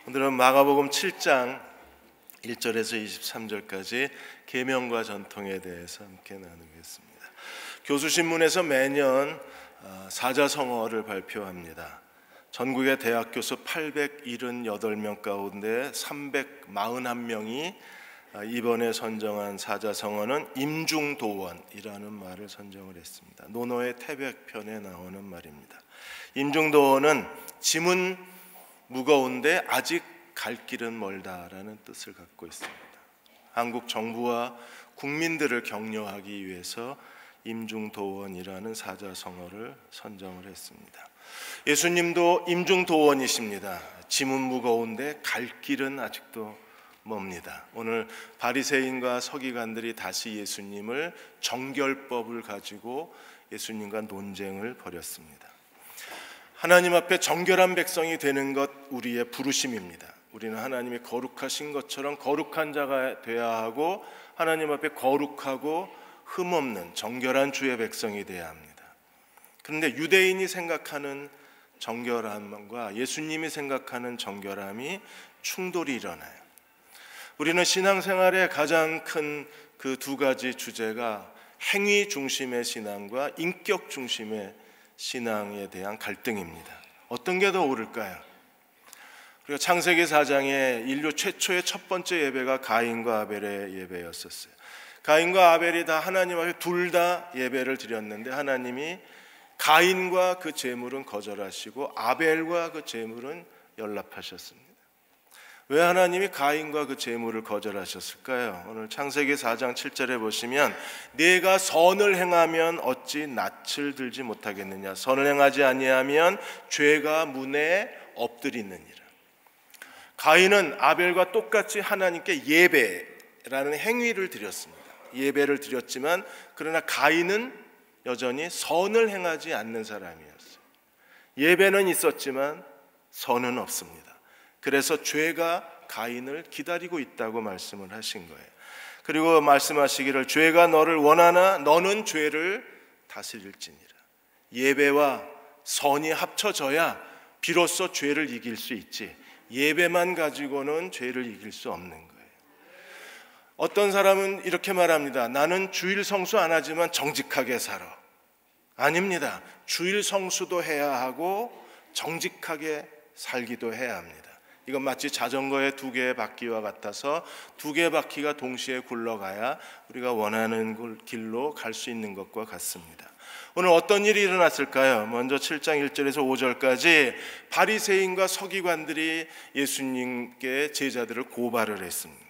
오늘은 마가복음 7장 1절에서 23절까지 계명과 전통에 대해서 함께 나누겠습니다. 교수신문에서 매년 사자성어를 발표합니다. 전국의 대학 교수 878명 가운데 341명이 이번에 선정한 사자성어는 임중도원이라는 말을 선정을 했습니다. 노노의 태백편에 나오는 말입니다. 임중도원은 짐은 무거운데 아직 갈 길은 멀다라는 뜻을 갖고 있습니다. 한국 정부와 국민들을 격려하기 위해서 임중도원이라는 사자성어를 선정을 했습니다. 예수님도 임중도원이십니다. 짐은 무거운데 갈 길은 아직도 멉니다. 오늘 바리새인과 서기관들이 다시 예수님을 정결법을 가지고 예수님과 논쟁을 벌였습니다. 하나님 앞에 정결한 백성이 되는 것 우리의 부르심입니다. 우리는 하나님이 거룩하신 것처럼 거룩한 자가 되어야 하고 하나님 앞에 거룩하고 흠없는 정결한 주의 백성이 되어야 합니다. 그런데 유대인이 생각하는 정결함과 예수님이 생각하는 정결함이 충돌이 일어나요. 우리는 신앙생활의 가장 큰 그 두 가지 주제가 행위 중심의 신앙과 인격 중심의 신앙에 대한 갈등입니다. 어떤 게 더 옳을까요? 그리고 창세기 4장에 인류 최초의 첫 번째 예배가 가인과 아벨의 예배였었어요. 가인과 아벨이 다 하나님 앞에 둘 다 예배를 드렸는데 하나님이 가인과 그 제물은 거절하시고 아벨과 그 제물은 연락하셨습니다. 왜 하나님이 가인과 그 제물을 거절하셨을까요? 오늘 창세기 4장 7절에 보시면 네가 선을 행하면 어찌 낯을 들지 못하겠느냐, 선을 행하지 아니하면 죄가 문에 엎드리느니라. 가인은 아벨과 똑같이 하나님께 예배라는 행위를 드렸습니다. 예배를 드렸지만 그러나 가인은 여전히 선을 행하지 않는 사람이었어요. 예배는 있었지만 선은 없습니다. 그래서 죄가 가인을 기다리고 있다고 말씀을 하신 거예요. 그리고 말씀하시기를 죄가 너를 원하나 너는 죄를 다스릴지니라. 예배와 선이 합쳐져야 비로소 죄를 이길 수 있지, 예배만 가지고는 죄를 이길 수 없는 거예요. 어떤 사람은 이렇게 말합니다. 나는 주일 성수 안 하지만 정직하게 살아. 아닙니다. 주일 성수도 해야 하고 정직하게 살기도 해야 합니다. 이건 마치 자전거의 두 개의 바퀴와 같아서 두 개의 바퀴가 동시에 굴러가야 우리가 원하는 길로 갈 수 있는 것과 같습니다. 오늘 어떤 일이 일어났을까요? 먼저 7장 1절에서 5절까지 바리새인과 서기관들이 예수님께 제자들을 고발을 했습니다.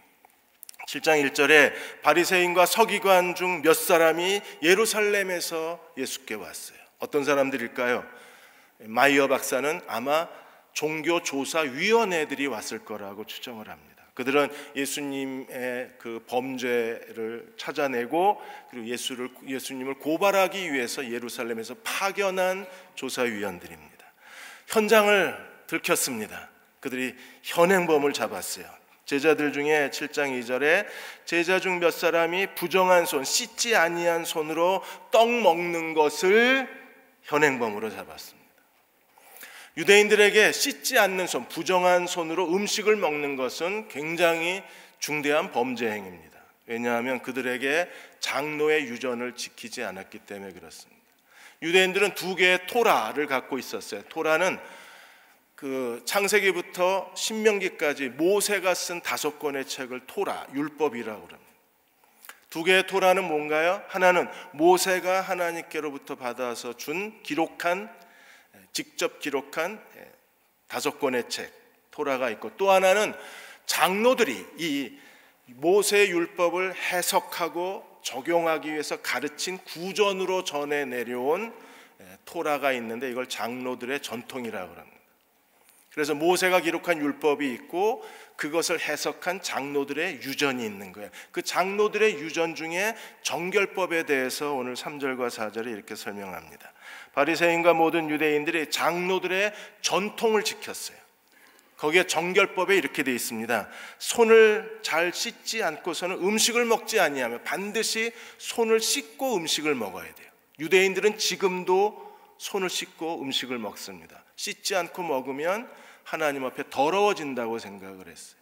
7장 1절에 바리새인과 서기관 중 몇 사람이 예루살렘에서 예수께 왔어요. 어떤 사람들일까요? 마이어 박사는 아마 종교조사위원회들이 왔을 거라고 추정을 합니다. 그들은 예수님의 그 범죄를 찾아내고 그리고 예수님을 고발하기 위해서 예루살렘에서 파견한 조사위원들입니다. 현장을 들켰습니다. 그들이 현행범을 잡았어요. 제자들 중에 7장 2절에 제자 중 몇 사람이 부정한 손, 씻지 아니한 손으로 떡 먹는 것을 현행범으로 잡았습니다. 유대인들에게 씻지 않는 손, 부정한 손으로 음식을 먹는 것은 굉장히 중대한 범죄 행위입니다. 왜냐하면 그들에게 장로의 유전을 지키지 않았기 때문에 그렇습니다. 유대인들은 두 개의 토라를 갖고 있었어요. 토라는 그 창세기부터 신명기까지 모세가 쓴 5권의 책을 토라, 율법이라고 합니다. 두 개의 토라는 뭔가요? 하나는 모세가 하나님께로부터 받아서 준 직접 기록한 5권의 책 토라가 있고, 또 하나는 장로들이 이 모세 율법을 해석하고 적용하기 위해서 가르친 구전으로 전해 내려온 토라가 있는데 이걸 장로들의 전통이라고 합니다. 그래서 모세가 기록한 율법이 있고 그것을 해석한 장로들의 유전이 있는 거예요. 그 장로들의 유전 중에 정결법에 대해서 오늘 3절과 4절에 이렇게 설명합니다. 바리새인과 모든 유대인들이 장로들의 전통을 지켰어요. 거기에 정결법에 이렇게 되어 있습니다. 손을 잘 씻지 않고서는 음식을 먹지 아니하며 반드시 손을 씻고 음식을 먹어야 돼요. 유대인들은 지금도 손을 씻고 음식을 먹습니다. 씻지 않고 먹으면 하나님 앞에 더러워진다고 생각을 했어요.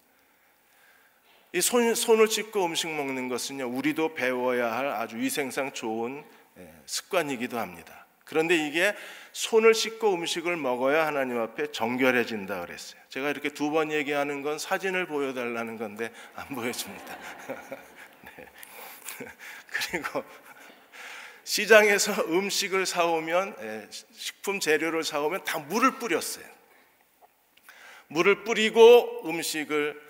이 손을 씻고 음식 먹는 것은요, 우리도 배워야 할 아주 위생상 좋은 습관이기도 합니다. 그런데 이게 손을 씻고 음식을 먹어야 하나님 앞에 정결해진다 그랬어요. 제가 이렇게 두 번 얘기하는 건 사진을 보여달라는 건데 안 보여줍니다. 네. 그리고 시장에서 음식을 사오면, 식품 재료를 사오면 다 물을 뿌렸어요. 물을 뿌리고 음식을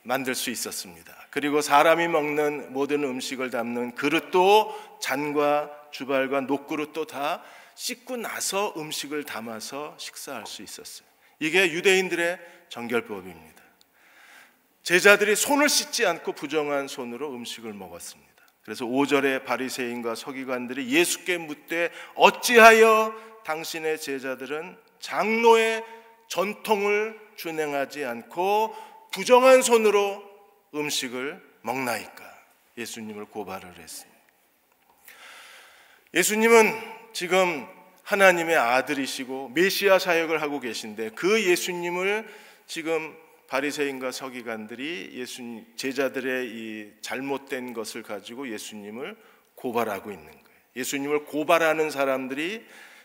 만들 수 있었습니다. 그리고 사람이 먹는 모든 음식을 담는 그릇도 잔과 주발과 녹그릇도 다 씻고 나서 음식을 담아서 식사할 수 있었어요. 이게 유대인들의 정결법입니다. 제자들이 손을 씻지 않고 부정한 손으로 음식을 먹었습니다. 그래서 5절에 바리새인과 서기관들이 예수께 묻되 어찌하여 당신의 제자들은 장로의 전통을 준행하지 않고 부정한 손으로 음식을 먹나이까? 예수님을 고발을 했습니다. 예수님은 지금 하나님의 아들이시고 메시아 사역을 하고 계신데 그 예수님을 지금 바리새인과 서기관들이 제자들의 이 잘못된 것을 가지고 예수님을 고발하고 있는 거예요. 예수님을 고발하는 사람들이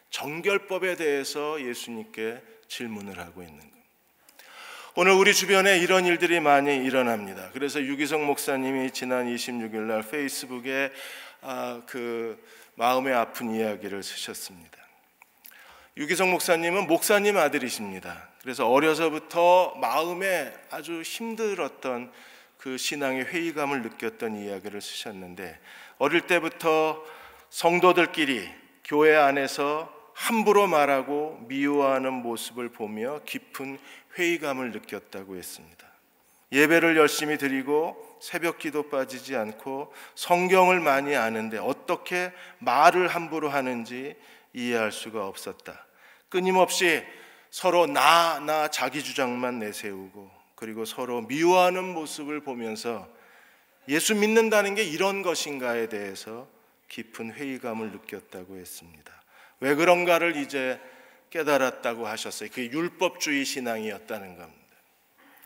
정결법에 대해서 예수님께 질문을 하고 있는 거예요. 오늘 우리 주변에 이런 일들이 많이 일어납니다. 그래서 유기성 목사님이 지난 26일 날 페이스북에 그 마음의 아픈 이야기를 쓰셨습니다. 유기성 목사님은 목사님 아들이십니다. 그래서 어려서부터 마음에 아주 힘들었던 그 신앙의 회의감을 느꼈던 이야기를 쓰셨는데, 어릴 때부터 성도들끼리 교회 안에서 함부로 말하고 미워하는 모습을 보며 깊은 회의감을 느꼈다고 했습니다. 예배를 열심히 드리고 새벽 기도 빠지지 않고 성경을 많이 아는데 어떻게 말을 함부로 하는지 이해할 수가 없었다. 끊임없이 서로 나 자기 주장만 내세우고 그리고 서로 미워하는 모습을 보면서 예수 믿는다는 게 이런 것인가에 대해서 깊은 회의감을 느꼈다고 했습니다. 왜 그런가를 이제 깨달았다고 하셨어요. 그게 율법주의 신앙이었다는 겁니다.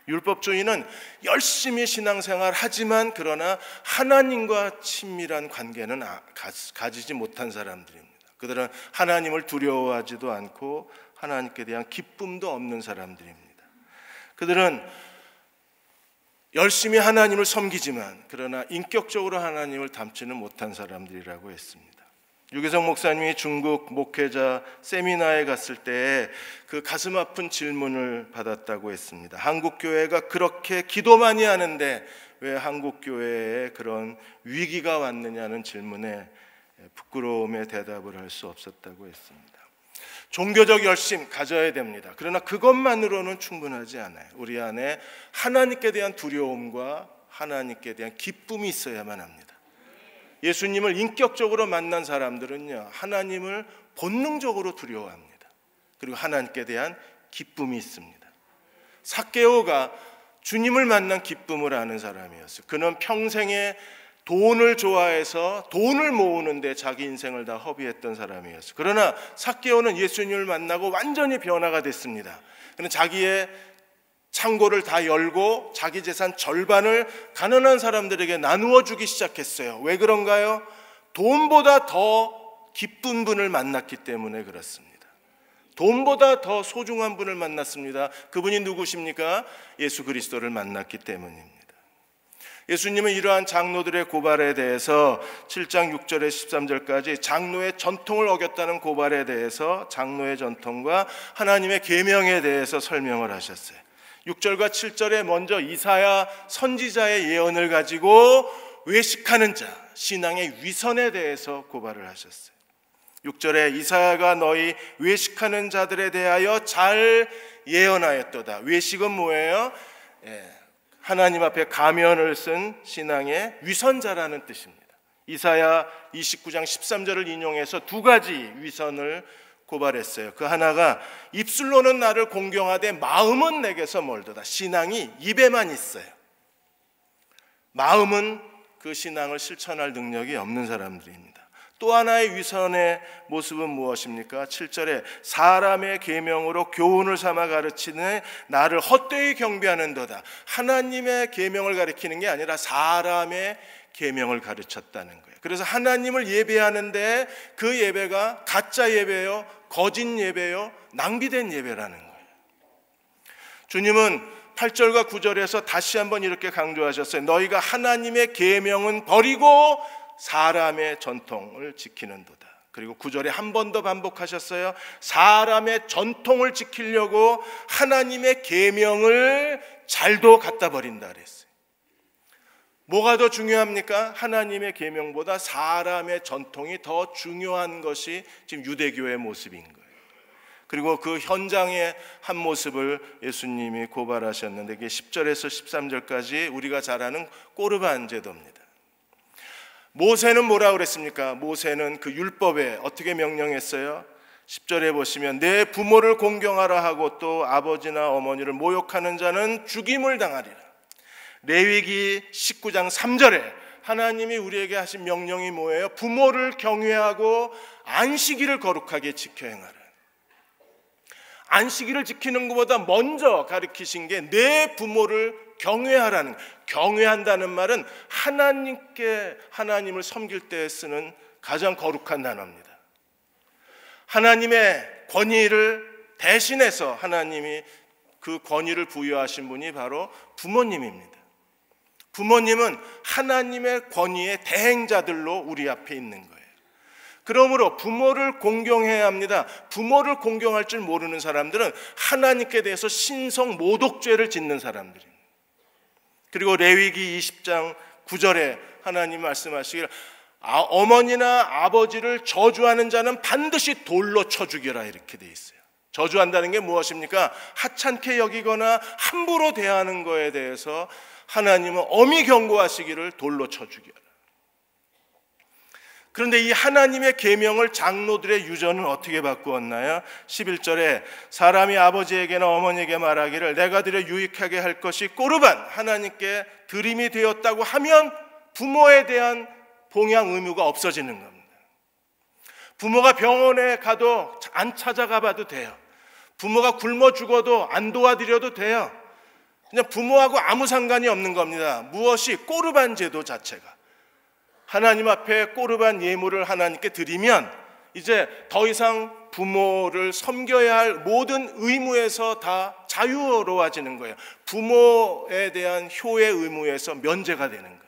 율법주의는 열심히 신앙생활 하지만 그러나 하나님과 친밀한 관계는 가지지 못한 사람들입니다. 그들은 하나님을 두려워하지도 않고 하나님께 대한 기쁨도 없는 사람들입니다. 그들은 열심히 하나님을 섬기지만 그러나 인격적으로 하나님을 닮지는 못한 사람들이라고 했습니다. 유기성 목사님이 중국 목회자 세미나에 갔을 때 그 가슴 아픈 질문을 받았다고 했습니다. 한국 교회가 그렇게 기도 많이 하는데 왜 한국 교회에 그런 위기가 왔느냐는 질문에 부끄러움에 대답을 할 수 없었다고 했습니다. 종교적 열심 가져야 됩니다. 그러나 그것만으로는 충분하지 않아요. 우리 안에 하나님께 대한 두려움과 하나님께 대한 기쁨이 있어야만 합니다. 예수님을 인격적으로 만난 사람들은요, 하나님을 본능적으로 두려워합니다. 그리고 하나님께 대한 기쁨이 있습니다. 삭개오가 주님을 만난 기쁨을 아는 사람이었어요. 그는 평생에 돈을 좋아해서 돈을 모으는데 자기 인생을 다 허비했던 사람이었어요. 그러나 삭개오는 예수님을 만나고 완전히 변화가 됐습니다. 그는 자기의 창고를 다 열고 자기 재산 절반을 가난한 사람들에게 나누어 주기 시작했어요. 왜 그런가요? 돈보다 더 기쁜 분을 만났기 때문에 그렇습니다. 돈보다 더 소중한 분을 만났습니다. 그분이 누구십니까? 예수 그리스도를 만났기 때문입니다. 예수님은 이러한 장로들의 고발에 대해서 7장 6절에 13절까지 장로의 전통을 어겼다는 고발에 대해서 장로의 전통과 하나님의 계명에 대해서 설명을 하셨어요. 6절과 7절에 먼저 이사야 선지자의 예언을 가지고 외식하는 자, 신앙의 위선에 대해서 고발을 하셨어요. 6절에 이사야가 너희 외식하는 자들에 대하여 잘 예언하였도다. 외식은 뭐예요? 하나님 앞에 가면을 쓴 신앙의 위선자라는 뜻입니다. 이사야 29장 13절을 인용해서 두 가지 위선을 고발했어요. 그 하나가 입술로는 나를 공경하되 마음은 내게서 멀도다. 신앙이 입에만 있어요. 마음은 그 신앙을 실천할 능력이 없는 사람들입니다. 또 하나의 위선의 모습은 무엇입니까? 7절에 사람의 계명으로 교훈을 삼아 가르치는 나를 헛되이 경배하는도다. 하나님의 계명을 가르치는 게 아니라 사람의 계명을 가르쳤다는 거예요. 그래서 하나님을 예배하는데 그 예배가 가짜 예배요, 거짓 예배요, 낭비된 예배라는 거예요. 주님은 8절과 9절에서 다시 한번 이렇게 강조하셨어요. 너희가 하나님의 계명은 버리고 사람의 전통을 지키는도다. 그리고 9절에 한 번 더 반복하셨어요. 사람의 전통을 지키려고 하나님의 계명을 잘도 갖다 버린다 그랬어요. 뭐가 더 중요합니까? 하나님의 계명보다 사람의 전통이 더 중요한 것이 지금 유대교의 모습인 거예요. 그리고 그 현장의 한 모습을 예수님이 고발하셨는데 그게 10절에서 13절까지 우리가 잘 아는 꼬르반 제도입니다. 모세는 뭐라고 그랬습니까? 모세는 그 율법에 어떻게 명령했어요? 10절에 보시면 내 부모를 공경하라 하고 또 아버지나 어머니를 모욕하는 자는 죽임을 당하리라. 레위기 19장 3절에 하나님이 우리에게 하신 명령이 뭐예요? 부모를 경외하고 안식일을 거룩하게 지켜 행하라. 안식일을 지키는 것보다 먼저 가르치신 게 내 부모를 경외하라는, 경외한다는 말은 하나님을 섬길 때 쓰는 가장 거룩한 단어입니다. 하나님의 권위를 대신해서 하나님이 그 권위를 부여하신 분이 바로 부모님입니다. 부모님은 하나님의 권위의 대행자들로 우리 앞에 있는 거예요. 그러므로 부모를 공경해야 합니다. 부모를 공경할 줄 모르는 사람들은 하나님께 대해서 신성 모독죄를 짓는 사람들입니다. 그리고 레위기 20장 9절에 하나님 말씀하시기를 어머니나 아버지를 저주하는 자는 반드시 돌로 쳐 죽여라 이렇게 돼 있어요. 저주한다는 게 무엇입니까? 하찮게 여기거나 함부로 대하는 거에 대해서 하나님은 엄히 경고하시기를 돌로 쳐 죽여라. 그런데 이 하나님의 계명을 장로들의 유전은 어떻게 바꾸었나요? 11절에 사람이 아버지에게나 어머니에게 말하기를 내가 드려 유익하게 할 것이 꼬르반 하나님께 드림이 되었다고 하면 부모에 대한 봉양 의무가 없어지는 겁니다. 부모가 병원에 가도 안 찾아가 봐도 돼요. 부모가 굶어 죽어도 안 도와드려도 돼요. 그냥 부모하고 아무 상관이 없는 겁니다. 무엇이? 꼬르반 제도 자체가. 하나님 앞에 꼬르반 예물을 하나님께 드리면 이제 더 이상 부모를 섬겨야 할 모든 의무에서 다 자유로워지는 거예요. 부모에 대한 효의 의무에서 면제가 되는 거예요.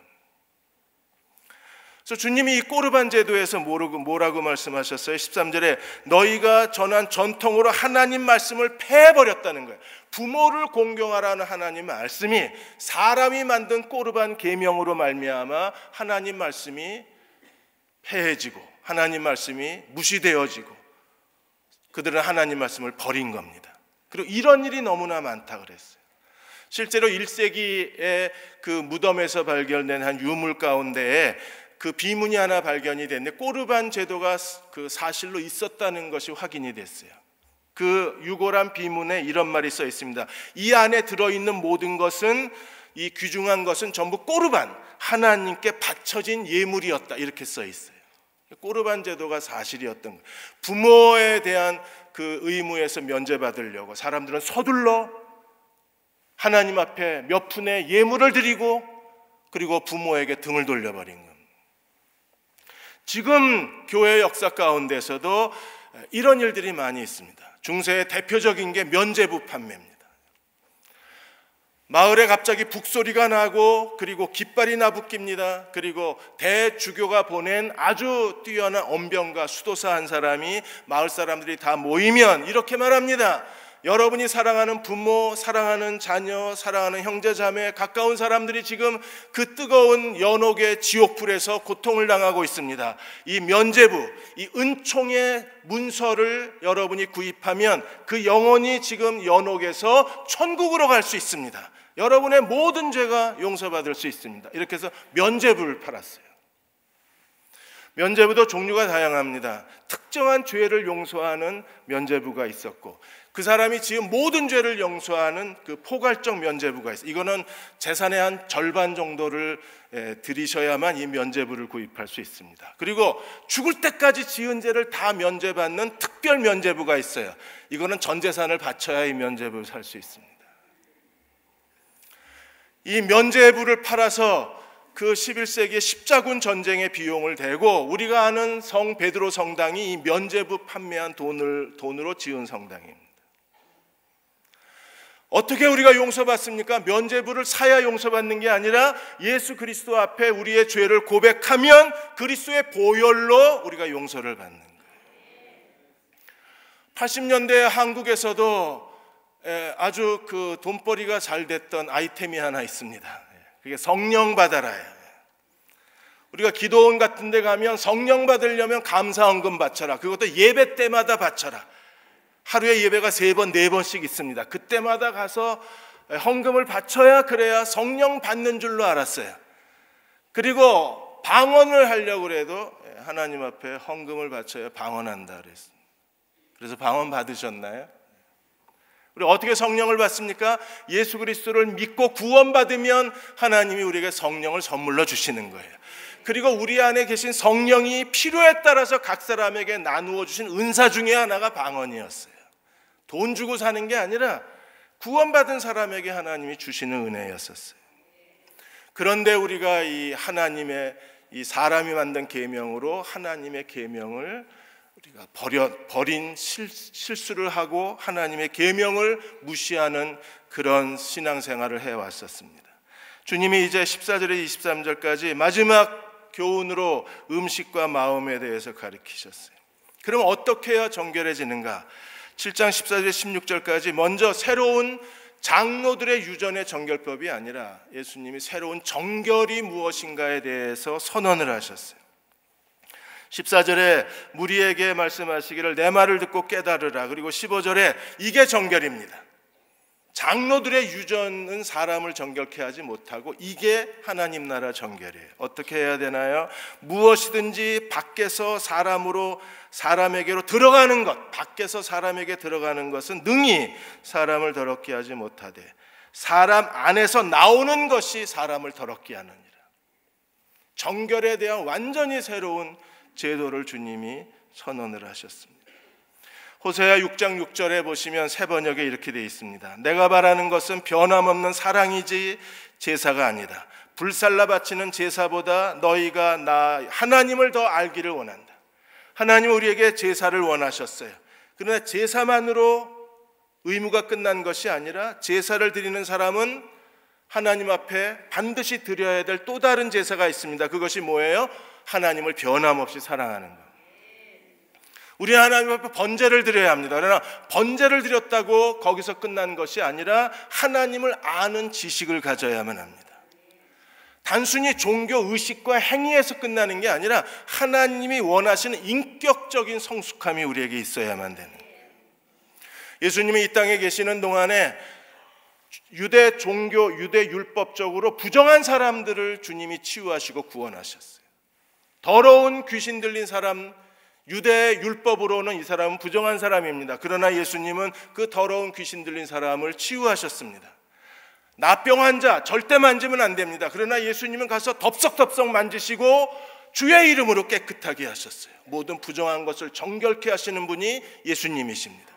그래서 주님이 이 꼬르반 제도에서 뭐라고 말씀하셨어요? 13절에 너희가 전한 전통으로 하나님 말씀을 패해버렸다는 거예요. 부모를 공경하라는 하나님 말씀이 사람이 만든 꼬르반 계명으로 말미암아 하나님 말씀이 패해지고 하나님 말씀이 무시되어지고 그들은 하나님 말씀을 버린 겁니다. 그리고 이런 일이 너무나 많다 그랬어요. 실제로 1세기에 그 무덤에서 발견된 한 유물 가운데에 그 비문이 하나 발견이 됐는데 꼬르반 제도가 그 사실로 있었다는 것이 확인이 됐어요. 그 유골한 비문에 이런 말이 써 있습니다. 이 안에 들어있는 모든 것은, 이 귀중한 것은 전부 꼬르반, 하나님께 바쳐진 예물이었다 이렇게 써 있어요. 꼬르반 제도가 사실이었던 거예요. 부모에 대한 그 의무에서 면제받으려고 사람들은 서둘러 하나님 앞에 몇 푼의 예물을 드리고 그리고 부모에게 등을 돌려버린 겁니다. 지금 교회 역사 가운데서도 이런 일들이 많이 있습니다. 중세의 대표적인 게 면제부 판매입니다. 마을에 갑자기 북소리가 나고 그리고 깃발이 나부낍니다. 그리고 대주교가 보낸 아주 뛰어난 언변가 수도사 한 사람이 마을 사람들이 다 모이면 이렇게 말합니다. 여러분이 사랑하는 부모, 사랑하는 자녀, 사랑하는 형제자매, 가까운 사람들이 지금 그 뜨거운 연옥의 지옥불에서 고통을 당하고 있습니다. 이 면제부, 이 은총의 문서를 여러분이 구입하면 그 영혼이 지금 연옥에서 천국으로 갈 수 있습니다. 여러분의 모든 죄가 용서받을 수 있습니다. 이렇게 해서 면제부를 팔았어요. 면제부도 종류가 다양합니다. 특정한 죄를 용서하는 면죄부가 있었고, 그 사람이 지은 모든 죄를 용서하는 그 포괄적 면죄부가 있어요. 이거는 재산의 한 절반 정도를 드리셔야만 이 면죄부를 구입할 수 있습니다. 그리고 죽을 때까지 지은 죄를 다 면죄받는 특별 면죄부가 있어요. 이거는 전 재산을 바쳐야 이 면죄부를 살 수 있습니다. 이 면죄부를 팔아서 그 11세기의 십자군 전쟁의 비용을 대고 우리가 아는 성 베드로 성당이 이 면죄부 판매한 돈으로 지은 성당입니다. 어떻게 우리가 용서받습니까? 면죄부를 사야 용서받는 게 아니라 예수 그리스도 앞에 우리의 죄를 고백하면 그리스도의 보혈로 우리가 용서를 받는 거예요. 80년대 한국에서도 아주 그 돈벌이가 잘 됐던 아이템이 하나 있습니다. 그게 성령 받아라예요. 우리가 기도원 같은 데 가면 성령 받으려면 감사헌금 바쳐라. 그것도 예배 때마다 바쳐라. 하루에 예배가 3번, 4번씩 있습니다. 그때마다 가서 헌금을 바쳐야 그래야 성령 받는 줄로 알았어요. 그리고 방언을 하려고 해도 하나님 앞에 헌금을 바쳐야 방언한다 그랬어요. 그래서 방언 받으셨나요? 우리 어떻게 성령을 받습니까? 예수 그리스도를 믿고 구원받으면 하나님이 우리에게 성령을 선물로 주시는 거예요. 그리고 우리 안에 계신 성령이 필요에 따라서 각 사람에게 나누어 주신 은사 중에 하나가 방언이었어요. 돈 주고 사는 게 아니라 구원받은 사람에게 하나님이 주시는 은혜였었어요. 그런데 우리가 이 하나님의 이 사람이 만든 계명으로 하나님의 계명을 우리가 버린 실수를 하고 하나님의 계명을 무시하는 그런 신앙생활을 해왔었습니다. 주님이 이제 14절에 23절까지 마지막 교훈으로 음식과 마음에 대해서 가르치셨어요. 그럼 어떻게 해야 정결해지는가? 7장 14절 16절까지 먼저 새로운 장로들의 유전의 정결법이 아니라 예수님이 새로운 정결이 무엇인가에 대해서 선언을 하셨어요. 14절에 무리에게 말씀하시기를 내 말을 듣고 깨달으라. 그리고 15절에 이게 정결입니다. 장로들의 유전은 사람을 정결케 하지 못하고 이게 하나님 나라 정결이에요. 어떻게 해야 되나요? 무엇이든지 밖에서 사람에게로 들어가는 것, 밖에서 사람에게 들어가는 것은 능히 사람을 더럽게 하지 못하되 사람 안에서 나오는 것이 사람을 더럽게 하느니라. 정결에 대한 완전히 새로운 제도를 주님이 선언을 하셨습니다. 호세아 6장 6절에 보시면 새 번역에 이렇게 되어 있습니다. 내가 바라는 것은 변함없는 사랑이지 제사가 아니다. 불살라 바치는 제사보다 너희가 나 하나님을 더 알기를 원한다. 하나님은 우리에게 제사를 원하셨어요. 그러나 제사만으로 의무가 끝난 것이 아니라 제사를 드리는 사람은 하나님 앞에 반드시 드려야 될 또 다른 제사가 있습니다. 그것이 뭐예요? 하나님을 변함없이 사랑하는 것. 우리 하나님 앞에 번제를 드려야 합니다. 그러나 번제를 드렸다고 거기서 끝난 것이 아니라 하나님을 아는 지식을 가져야만 합니다. 단순히 종교 의식과 행위에서 끝나는 게 아니라 하나님이 원하시는 인격적인 성숙함이 우리에게 있어야만 되는 거예요. 예수님이 이 땅에 계시는 동안에 유대 종교, 유대 율법적으로 부정한 사람들을 주님이 치유하시고 구원하셨어요. 더러운 귀신 들린 사람, 유대 율법으로는 이 사람은 부정한 사람입니다. 그러나 예수님은 그 더러운 귀신 들린 사람을 치유하셨습니다. 나병 환자 절대 만지면 안 됩니다. 그러나 예수님은 가서 덥석덥석 만지시고 주의 이름으로 깨끗하게 하셨어요. 모든 부정한 것을 정결케 하시는 분이 예수님이십니다.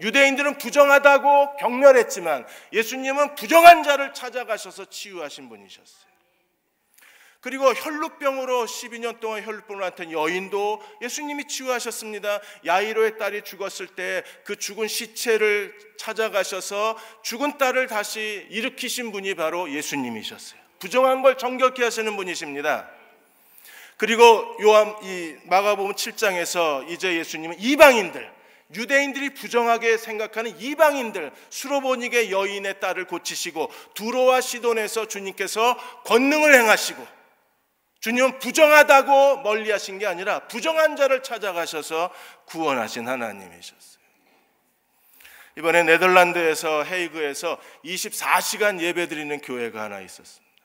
유대인들은 부정하다고 경멸했지만 예수님은 부정한 자를 찾아가셔서 치유하신 분이셨어요. 그리고 혈루병으로 12년 동안 혈루병을 앓던 여인도 예수님이 치유하셨습니다. 야이로의 딸이 죽었을 때 그 죽은 시체를 찾아가셔서 죽은 딸을 다시 일으키신 분이 바로 예수님이셨어요. 부정한 걸 정결케 하시는 분이십니다. 그리고 마가복음 7장에서 이제 예수님은 이방인들, 유대인들이 부정하게 생각하는 이방인들, 수로보니게 여인의 딸을 고치시고 두로와 시돈에서 주님께서 권능을 행하시고, 주님은 부정하다고 멀리하신 게 아니라 부정한 자를 찾아가셔서 구원하신 하나님이셨어요. 이번에 네덜란드에서 헤이그에서 24시간 예배드리는 교회가 하나 있었습니다.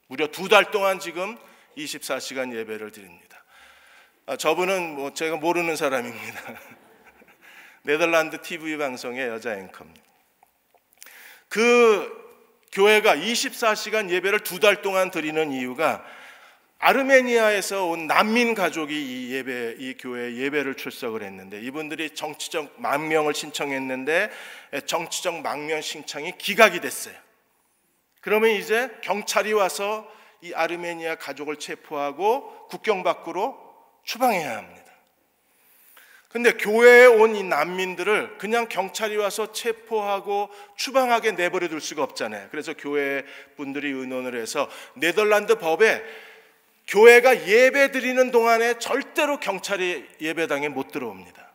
무려 2달 동안 지금 24시간 예배를 드립니다. 저분은 제가 모르는 사람입니다. 네덜란드 TV 방송의 여자 앵커입니다. 그 교회가 24시간 예배를 2달 동안 드리는 이유가 아르메니아에서 온 난민 가족이 이 교회 예배를 출석을 했는데, 이분들이 정치적 망명을 신청했는데 정치적 망명 신청이 기각이 됐어요. 그러면 이제 경찰이 와서 이 아르메니아 가족을 체포하고 국경 밖으로 추방해야 합니다. 근데 교회에 온 이 난민들을 그냥 경찰이 와서 체포하고 추방하게 내버려 둘 수가 없잖아요. 그래서 교회 분들이 의논을 해서 네덜란드 법에 교회가 예배 드리는 동안에 절대로 경찰이 예배당에 못 들어옵니다.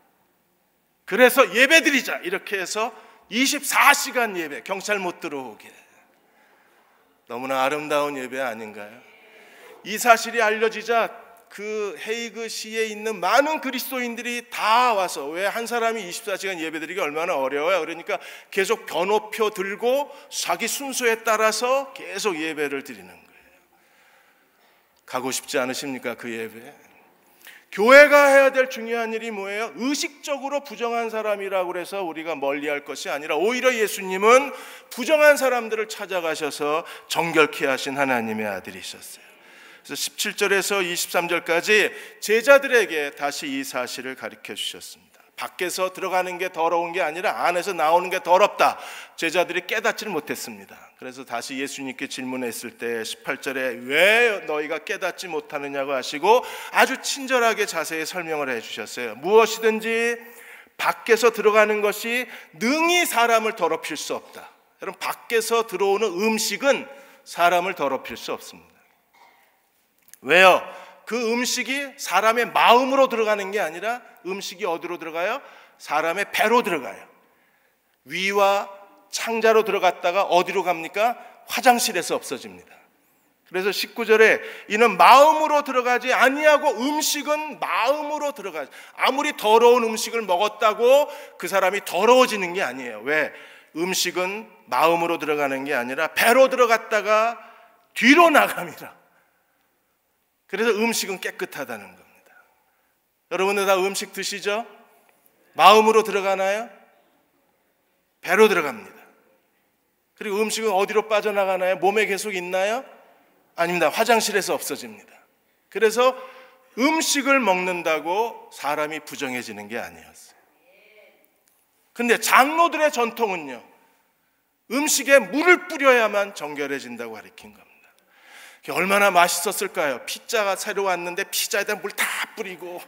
그래서 예배 드리자 이렇게 해서 24시간 예배, 경찰 못 들어오게. 너무나 아름다운 예배 아닌가요? 이 사실이 알려지자 그 헤이그시에 있는 많은 그리스도인들이 다 와서, 왜 한 사람이 24시간 예배드리기 얼마나 어려워요. 그러니까 계속 번호표 들고 자기 순서에 따라서 계속 예배를 드리는 거예요. 가고 싶지 않으십니까? 그 예배. 교회가 해야 될 중요한 일이 뭐예요? 의식적으로 부정한 사람이라고 해서 우리가 멀리할 것이 아니라 오히려 예수님은 부정한 사람들을 찾아가셔서 정결케 하신 하나님의 아들이셨어요. 그래서 17절에서 23절까지 제자들에게 다시 이 사실을 가르쳐 주셨습니다. 밖에서 들어가는 게 더러운 게 아니라 안에서 나오는 게 더럽다. 제자들이 깨닫지를 못했습니다. 그래서 다시 예수님께 질문했을 때 18절에 왜 너희가 깨닫지 못하느냐고 하시고 아주 친절하게 자세히 설명을 해주셨어요. 무엇이든지 밖에서 들어가는 것이 능히 사람을 더럽힐 수 없다. 여러분, 밖에서 들어오는 음식은 사람을 더럽힐 수 없습니다. 왜요? 그 음식이 사람의 마음으로 들어가는 게 아니라 음식이 어디로 들어가요? 사람의 배로 들어가요. 위와 창자로 들어갔다가 어디로 갑니까? 화장실에서 없어집니다. 그래서 19절에 이는 마음으로 들어가지 아니하고 음식은 마음으로 들어가지. 아무리 더러운 음식을 먹었다고 그 사람이 더러워지는 게 아니에요. 왜? 음식은 마음으로 들어가는 게 아니라 배로 들어갔다가 뒤로 나갑니다. 그래서 음식은 깨끗하다는 겁니다. 여러분들 다 음식 드시죠? 마음으로 들어가나요? 배로 들어갑니다. 그리고 음식은 어디로 빠져나가나요? 몸에 계속 있나요? 아닙니다. 화장실에서 없어집니다. 그래서 음식을 먹는다고 사람이 부정해지는 게 아니었어요. 근데 장로들의 전통은요, 음식에 물을 뿌려야만 정결해진다고 가르친 겁니다. 얼마나 맛있었을까요? 피자가 새로 왔는데 피자에다 물 다 뿌리고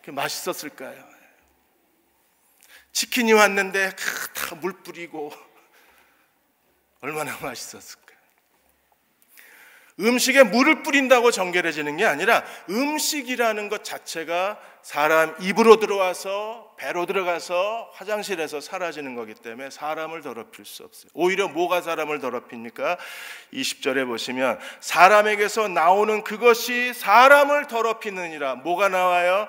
맛있었을까요? 치킨이 왔는데 다 물 뿌리고 얼마나 맛있었을까요? 음식에 물을 뿌린다고 정결해지는 게 아니라 음식이라는 것 자체가 사람 입으로 들어와서 배로 들어가서 화장실에서 사라지는 거기 때문에 사람을 더럽힐 수 없어요. 오히려 뭐가 사람을 더럽힙니까? 20절에 보시면 사람에게서 나오는 그것이 사람을 더럽히느니라. 뭐가 나와요?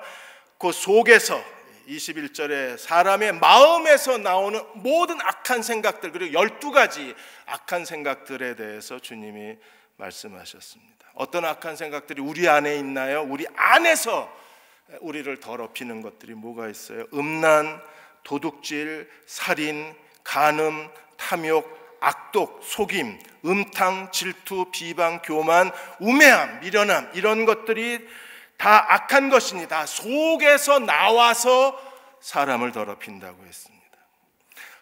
그 속에서, 21절에 사람의 마음에서 나오는 모든 악한 생각들, 그리고 12가지 악한 생각들에 대해서 주님이 말씀하셨습니다. 어떤 악한 생각들이 우리 안에 있나요? 우리 안에서 우리를 더럽히는 것들이 뭐가 있어요? 음란, 도둑질, 살인, 간음, 탐욕, 악독, 속임, 음탕, 질투, 비방, 교만, 우매함, 미련함, 이런 것들이 다 악한 것이니 다 속에서 나와서 사람을 더럽힌다고 했습니다.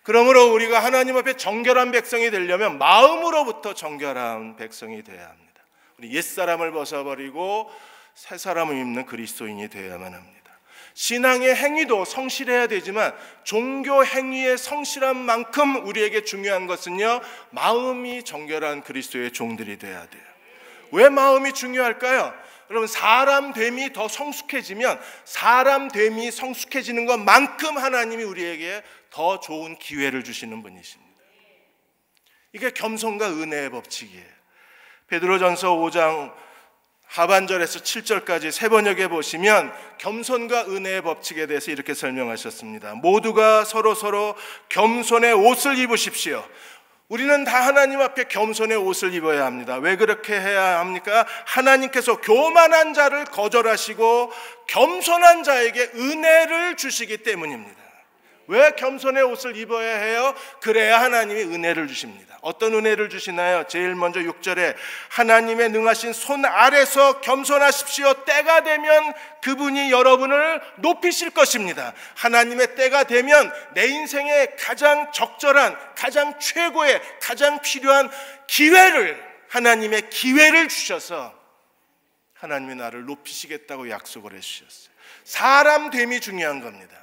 그러므로 우리가 하나님 앞에 정결한 백성이 되려면 마음으로부터 정결한 백성이 되어야 합니다. 우리 옛사람을 벗어버리고 새 사람을 입는 그리스도인이 되어야만 합니다. 신앙의 행위도 성실해야 되지만 종교 행위의 성실한 만큼 우리에게 중요한 것은요, 마음이 정결한 그리스도의 종들이 되어야 돼요. 왜 마음이 중요할까요? 여러분, 사람 됨이 더 성숙해지면 사람 됨이 성숙해지는 것만큼 하나님이 우리에게 더 좋은 기회를 주시는 분이십니다. 이게 겸손과 은혜의 법칙이에요. 베드로전서 5장 하반절에서 7절까지 세 번역에 보시면 겸손과 은혜의 법칙에 대해서 이렇게 설명하셨습니다. 모두가 서로 겸손의 옷을 입으십시오. 우리는 다 하나님 앞에 겸손의 옷을 입어야 합니다. 왜 그렇게 해야 합니까? 하나님께서 교만한 자를 거절하시고 겸손한 자에게 은혜를 주시기 때문입니다. 왜 겸손의 옷을 입어야 해요? 그래야 하나님이 은혜를 주십니다. 어떤 은혜를 주시나요? 제일 먼저 6절에 하나님의 능하신 손 아래서 겸손하십시오. 때가 되면 그분이 여러분을 높이실 것입니다. 하나님의 때가 되면 내 인생에 가장 적절한, 가장 최고의, 가장 필요한 기회를, 하나님의 기회를 주셔서 하나님이 나를 높이시겠다고 약속을 해주셨어요. 사람 됨이 중요한 겁니다.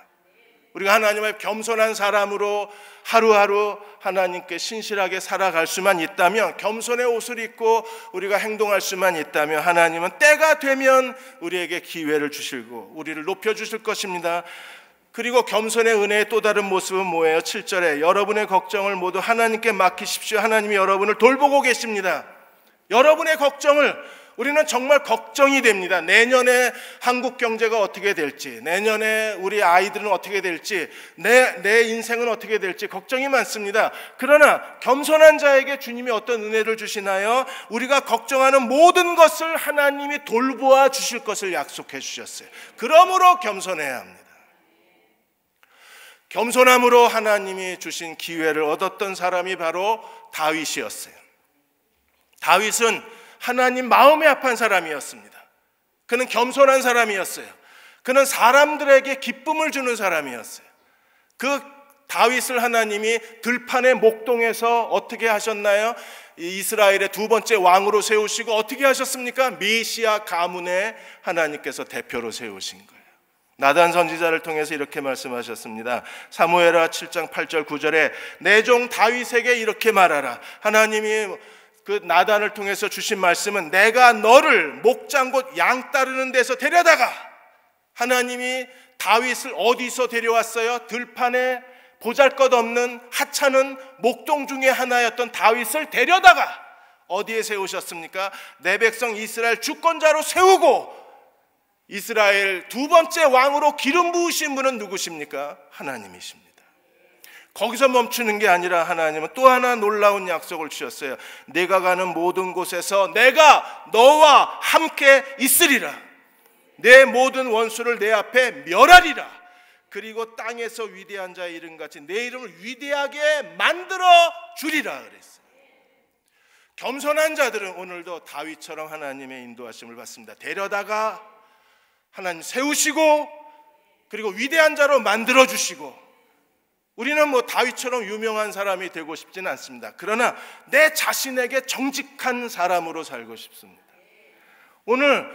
우리가 하나님 앞에 겸손한 사람으로 하루하루 하나님께 신실하게 살아갈 수만 있다면, 겸손의 옷을 입고 우리가 행동할 수만 있다면, 하나님은 때가 되면 우리에게 기회를 주시고 우리를 높여주실 것입니다. 그리고 겸손의 은혜의 또 다른 모습은 뭐예요? 7절에 여러분의 걱정을 모두 하나님께 맡기십시오. 하나님이 여러분을 돌보고 계십니다. 여러분의 걱정을, 우리는 정말 걱정이 됩니다. 내년에 한국 경제가 어떻게 될지, 내년에 우리 아이들은 어떻게 될지, 내 인생은 어떻게 될지 걱정이 많습니다. 그러나 겸손한 자에게 주님이 어떤 은혜를 주시나요? 우리가 걱정하는 모든 것을 하나님이 돌보아 주실 것을 약속해 주셨어요. 그러므로 겸손해야 합니다. 겸손함으로 하나님이 주신 기회를 얻었던 사람이 바로 다윗이었어요. 다윗은 하나님 마음에 합한 사람이었습니다. 그는 겸손한 사람이었어요. 그는 사람들에게 기쁨을 주는 사람이었어요. 그 다윗을 하나님이 들판의 목동에서 어떻게 하셨나요? 이스라엘의 두 번째 왕으로 세우시고 어떻게 하셨습니까? 메시아 가문에 하나님께서 대표로 세우신 거예요. 나단 선지자를 통해서 이렇게 말씀하셨습니다. 사무엘하 7장 8절 9절에 내 종 다윗에게 이렇게 말하라. 하나님이 그 나단을 통해서 주신 말씀은 내가 너를 목장곧 양 따르는 데서 데려다가, 하나님이 다윗을 어디서 데려왔어요? 들판에 보잘것없는 하찮은 목동 중에 하나였던 다윗을 데려다가 어디에 세우셨습니까? 내 백성 이스라엘 주권자로 세우고 이스라엘 두 번째 왕으로 기름 부으신 분은 누구십니까? 하나님이십니다. 거기서 멈추는 게 아니라 하나님은 또 하나 놀라운 약속을 주셨어요. 내가 가는 모든 곳에서 내가 너와 함께 있으리라. 내 모든 원수를 내 앞에 멸하리라. 그리고 땅에서 위대한 자의 이름같이 내 이름을 위대하게 만들어 주리라 그랬어요. 겸손한 자들은 오늘도 다윗처럼 하나님의 인도하심을 받습니다. 데려다가 하나님 세우시고 그리고 위대한 자로 만들어 주시고, 우리는 뭐 다윗처럼 유명한 사람이 되고 싶지는 않습니다. 그러나 내 자신에게 정직한 사람으로 살고 싶습니다. 오늘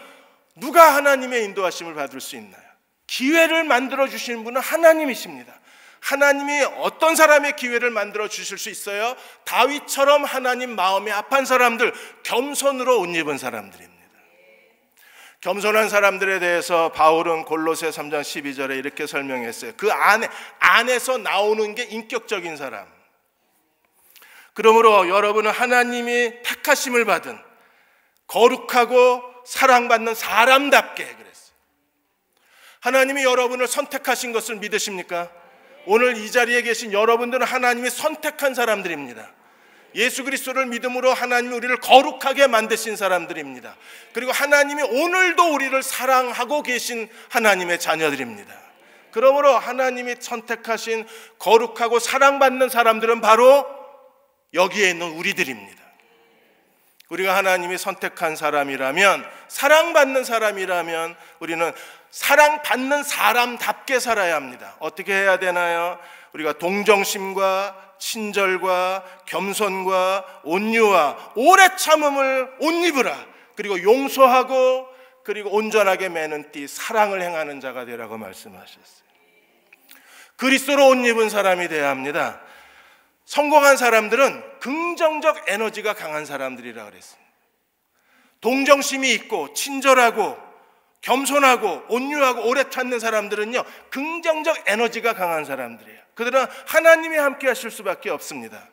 누가 하나님의 인도하심을 받을 수 있나요? 기회를 만들어 주시는 분은 하나님이십니다. 하나님이 어떤 사람의 기회를 만들어 주실 수 있어요? 다윗처럼 하나님 마음에 합한 사람들, 겸손으로 옷 입은 사람들입니다. 겸손한 사람들에 대해서 바울은 골로새 3장 12절에 이렇게 설명했어요. 그 안에서 나오는 게 인격적인 사람. 그러므로 여러분은 하나님이 택하심을 받은 거룩하고 사랑받는 사람답게 그랬어요. 하나님이 여러분을 선택하신 것을 믿으십니까? 오늘 이 자리에 계신 여러분들은 하나님이 선택한 사람들입니다. 예수 그리스도를 믿음으로 하나님이 우리를 거룩하게 만드신 사람들입니다. 그리고 하나님이 오늘도 우리를 사랑하고 계신 하나님의 자녀들입니다. 그러므로 하나님이 선택하신 거룩하고 사랑받는 사람들은 바로 여기에 있는 우리들입니다. 우리가 하나님이 선택한 사람이라면, 사랑받는 사람이라면 우리는 사랑받는 사람답게 살아야 합니다. 어떻게 해야 되나요? 우리가 동정심과 친절과 겸손과 온유와 오래 참음을 옷 입으라. 그리고 용서하고 그리고 온전하게 매는 띠 사랑을 행하는 자가 되라고 말씀하셨어요. 그리스도로 옷 입은 사람이 되어야 합니다. 성공한 사람들은 긍정적 에너지가 강한 사람들이라 그랬습니다. 동정심이 있고 친절하고 겸손하고 온유하고 오래 참는 사람들은요, 긍정적 에너지가 강한 사람들이에요. 그들은 하나님이 함께 하실 수밖에 없습니다.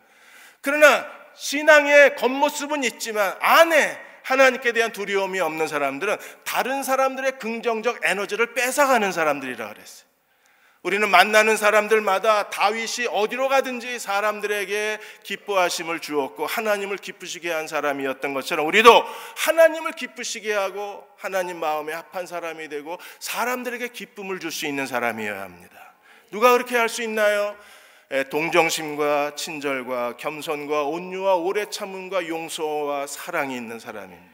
그러나 신앙의 겉모습은 있지만 안에 하나님께 대한 두려움이 없는 사람들은 다른 사람들의 긍정적 에너지를 뺏어가는 사람들이라 그랬어요. 우리는 만나는 사람들마다 다윗이 어디로 가든지 사람들에게 기뻐하심을 주었고 하나님을 기쁘시게 한 사람이었던 것처럼 우리도 하나님을 기쁘시게 하고 하나님 마음에 합한 사람이 되고 사람들에게 기쁨을 줄 수 있는 사람이어야 합니다. 누가 그렇게 할 수 있나요? 동정심과 친절과 겸손과 온유와 오래 참음과 용서와 사랑이 있는 사람입니다.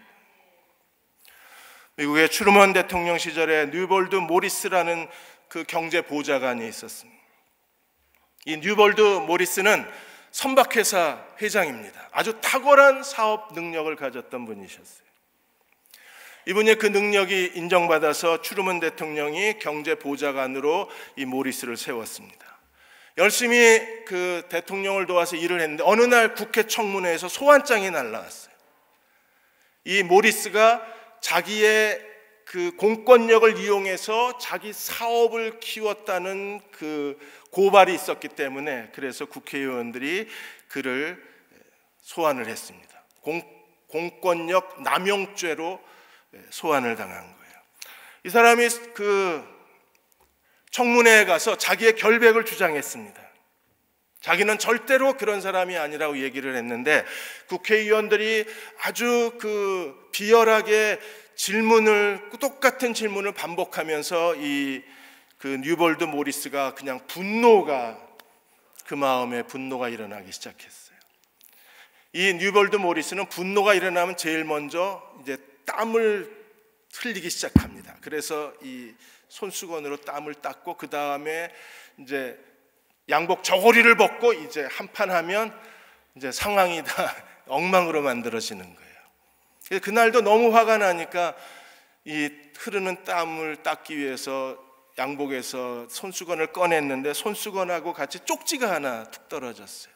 미국의 트루먼 대통령 시절에 뉴볼드 모리스라는 그 경제 보좌관이 있었습니다. 이 뉴볼드 모리스는 선박회사 회장입니다. 아주 탁월한 사업 능력을 가졌던 분이셨어요. 이분의 그 능력이 인정받아서 트루먼 대통령이 경제 보좌관으로 이 모리스를 세웠습니다. 열심히 그 대통령을 도와서 일을 했는데 어느 날 국회 청문회에서 소환장이 날라왔어요. 이 모리스가 자기의 그 공권력을 이용해서 자기 사업을 키웠다는 그 고발이 있었기 때문에 그래서 국회의원들이 그를 소환을 했습니다. 공권력 남용죄로 소환을 당한 거예요. 이 사람이 그 청문회에 가서 자기의 결백을 주장했습니다. 자기는 절대로 그런 사람이 아니라고 얘기를 했는데 국회의원들이 아주 그 비열하게 똑같은 질문을 반복하면서 이 그 뉴볼드 모리스가 그냥 그 마음에 분노가 일어나기 시작했어요. 이 뉴볼드 모리스는 분노가 일어나면 제일 먼저 이제 땀을 흘리기 시작합니다. 그래서 이 손수건으로 땀을 닦고 그 다음에 이제 양복 저고리를 벗고 이제 한판 하면 이제 상황이 다 엉망으로 만들어지는 거예요. 그날도 너무 화가 나니까 이 흐르는 땀을 닦기 위해서 양복에서 손수건을 꺼냈는데 손수건하고 같이 쪽지가 하나 툭 떨어졌어요.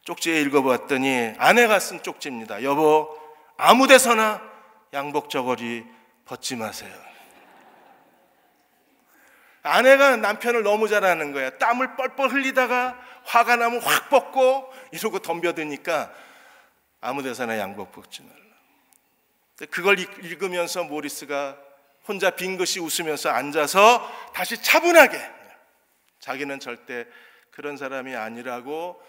쪽지에 읽어봤더니 아내가 쓴 쪽지입니다. 여보, 아무 데서나 양복 저고리 벗지 마세요. 아내가 남편을 너무 잘 아는 거야. 땀을 뻘뻘 흘리다가 화가 나면 확 벗고 이러고 덤벼드니까 아무 데서나 양복 벗지 말라. 그걸 읽으면서 모리스가 혼자 빙긋이 웃으면서 앉아서 다시 차분하게 자기는 절대 그런 사람이 아니라고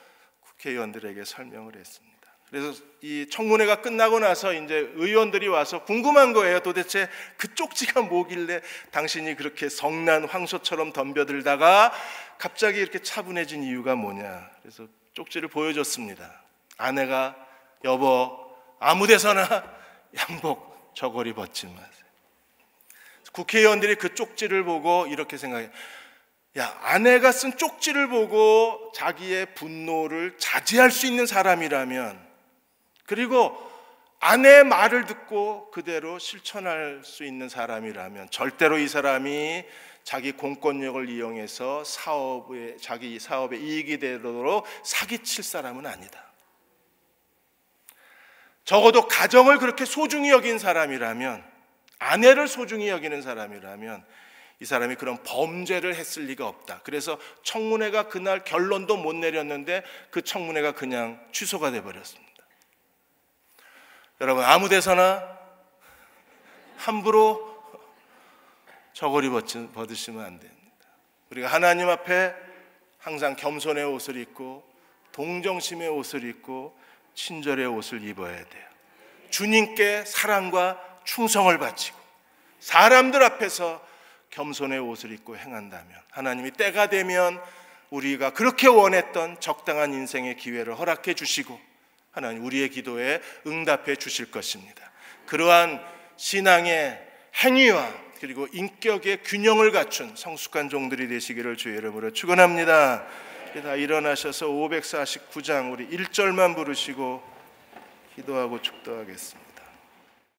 국회의원들에게 설명을 했습니다. 그래서 이 청문회가 끝나고 나서 이제 의원들이 와서 궁금한 거예요. 도대체 그 쪽지가 뭐길래 당신이 그렇게 성난 황소처럼 덤벼들다가 갑자기 이렇게 차분해진 이유가 뭐냐. 그래서 쪽지를 보여줬습니다. 아내가 여보, 아무 데서나 양복 저고리 벗지 마세요. 국회의원들이 그 쪽지를 보고 이렇게 생각해요. 야, 아내가 쓴 쪽지를 보고 자기의 분노를 자제할 수 있는 사람이라면, 그리고 아내의 말을 듣고 그대로 실천할 수 있는 사람이라면 절대로 이 사람이 자기 공권력을 이용해서 자기 사업에 이익이 되도록 사기칠 사람은 아니다. 적어도 가정을 그렇게 소중히 여긴 사람이라면, 아내를 소중히 여기는 사람이라면 이 사람이 그런 범죄를 했을 리가 없다. 그래서 청문회가 그날 결론도 못 내렸는데 그 청문회가 그냥 취소가 돼버렸습니다. 여러분, 아무 데서나 함부로 저고리 벗으시면 안 됩니다. 우리가 하나님 앞에 항상 겸손의 옷을 입고 동정심의 옷을 입고 친절의 옷을 입어야 돼요. 주님께 사랑과 충성을 바치고 사람들 앞에서 겸손의 옷을 입고 행한다면 하나님이 때가 되면 우리가 그렇게 원했던 적당한 인생의 기회를 허락해 주시고 하나님 우리의 기도에 응답해 주실 것입니다. 그러한 신앙의 행위와 그리고 인격의 균형을 갖춘 성숙한 종들이 되시기를 주의 이름으로 축원합니다. 다 일어나셔서 549장 우리 1절만 부르시고 기도하고 축도하겠습니다.